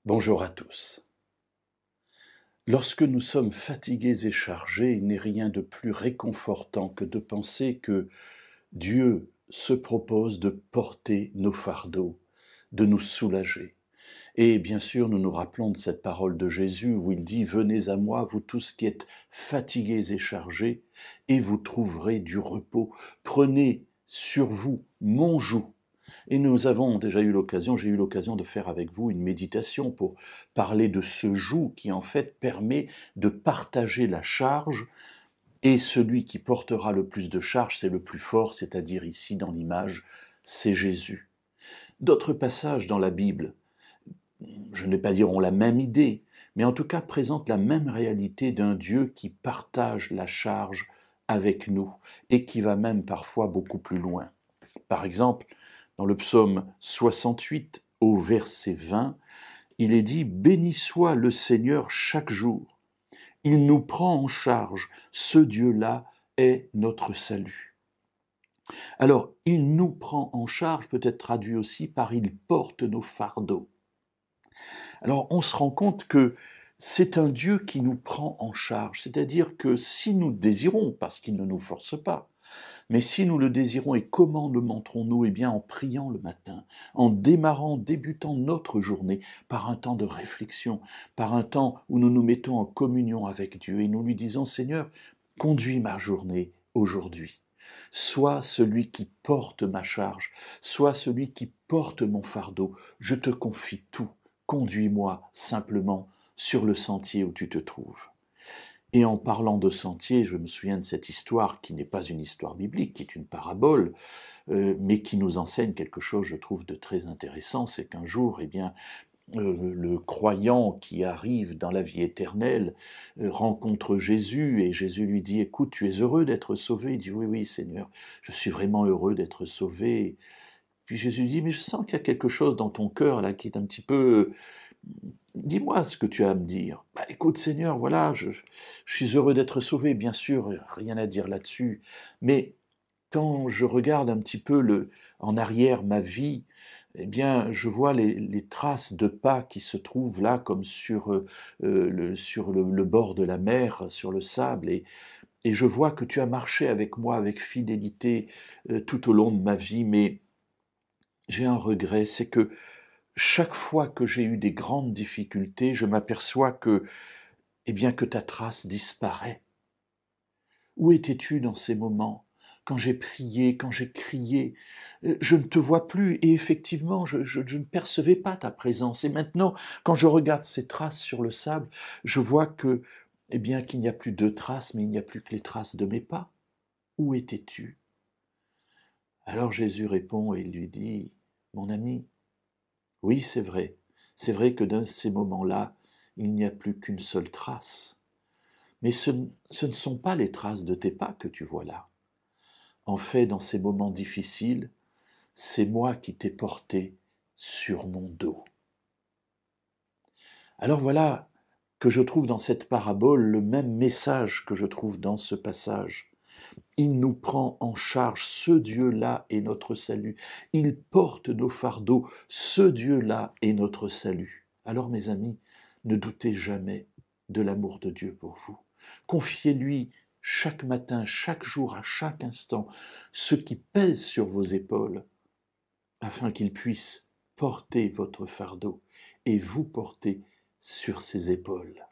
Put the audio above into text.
Bonjour à tous. Lorsque nous sommes fatigués et chargés, il n'est rien de plus réconfortant que de penser que Dieu se propose de porter nos fardeaux, de nous soulager. Et bien sûr, nous nous rappelons de cette parole de Jésus où il dit « Venez à moi, vous tous qui êtes fatigués et chargés, et vous trouverez du repos. Prenez sur vous mon joug. » Et nous avons déjà eu l'occasion, j'ai eu l'occasion de faire avec vous une méditation pour parler de ce joug qui en fait permet de partager la charge, et celui qui portera le plus de charge, c'est le plus fort, c'est-à-dire ici dans l'image, c'est Jésus. D'autres passages dans la Bible, je ne vais pas dire ont la même idée, mais en tout cas présentent la même réalité d'un Dieu qui partage la charge avec nous et qui va même parfois beaucoup plus loin. Par exemple, dans le psaume 68, au verset 20, il est dit « Béni soit le Seigneur chaque jour. Il nous prend en charge. Ce Dieu-là est notre salut. » Alors, il nous prend en charge peut être traduit aussi par « il porte nos fardeaux ». Alors, on se rend compte que c'est un Dieu qui nous prend en charge, c'est-à-dire que si nous désirons, parce qu'il ne nous force pas, mais si nous le désirons, et comment le montrons-nous? Eh bien, en priant le matin, en débutant notre journée par un temps de réflexion, par un temps où nous nous mettons en communion avec Dieu et nous lui disons, Seigneur, conduis ma journée aujourd'hui. Sois celui qui porte ma charge, sois celui qui porte mon fardeau. Je te confie tout. Conduis-moi simplement sur le sentier où tu te trouves. Et en parlant de sentier, je me souviens de cette histoire qui n'est pas une histoire biblique, qui est une parabole, mais qui nous enseigne quelque chose, je trouve, de très intéressant. C'est qu'un jour, eh bien, le croyant qui arrive dans la vie éternelle rencontre Jésus et Jésus lui dit « Écoute, tu es heureux d'être sauvé ?» Il dit « Oui, oui, Seigneur, je suis vraiment heureux d'être sauvé. » Puis Jésus dit « Mais je sens qu'il y a quelque chose dans ton cœur là qui est un petit peu... Dis-moi ce que tu as à me dire. » « Bah, écoute Seigneur, voilà, je suis heureux d'être sauvé, bien sûr, rien à dire là-dessus. Mais quand je regarde un petit peu en arrière ma vie, eh bien, je vois les traces de pas qui se trouvent là, comme sur le bord de la mer, sur le sable, et je vois que tu as marché avec moi avec fidélité tout au long de ma vie, mais j'ai un regret, c'est que chaque fois que j'ai eu des grandes difficultés, je m'aperçois eh bien, que ta trace disparaît. Où étais-tu dans ces moments? Quand j'ai prié, quand j'ai crié, je ne te vois plus et effectivement, je ne percevais pas ta présence. Et maintenant, quand je regarde ces traces sur le sable, je vois eh bien, qu'il n'y a plus de traces, mais il n'y a plus que les traces de mes pas. Où étais-tu? Alors Jésus répond et il lui dit, mon ami, oui, c'est vrai que dans ces moments-là, il n'y a plus qu'une seule trace. Mais ce ne sont pas les traces de tes pas que tu vois là. En fait, dans ces moments difficiles, c'est moi qui t'ai porté sur mon dos. Alors voilà que je trouve dans cette parabole le même message que je trouve dans ce passage. Il nous prend en charge, ce Dieu-là est notre salut. Il porte nos fardeaux, ce Dieu-là est notre salut. Alors mes amis, ne doutez jamais de l'amour de Dieu pour vous. Confiez-lui chaque matin, chaque jour, à chaque instant, ce qui pèse sur vos épaules, afin qu'il puisse porter votre fardeau et vous porter sur ses épaules.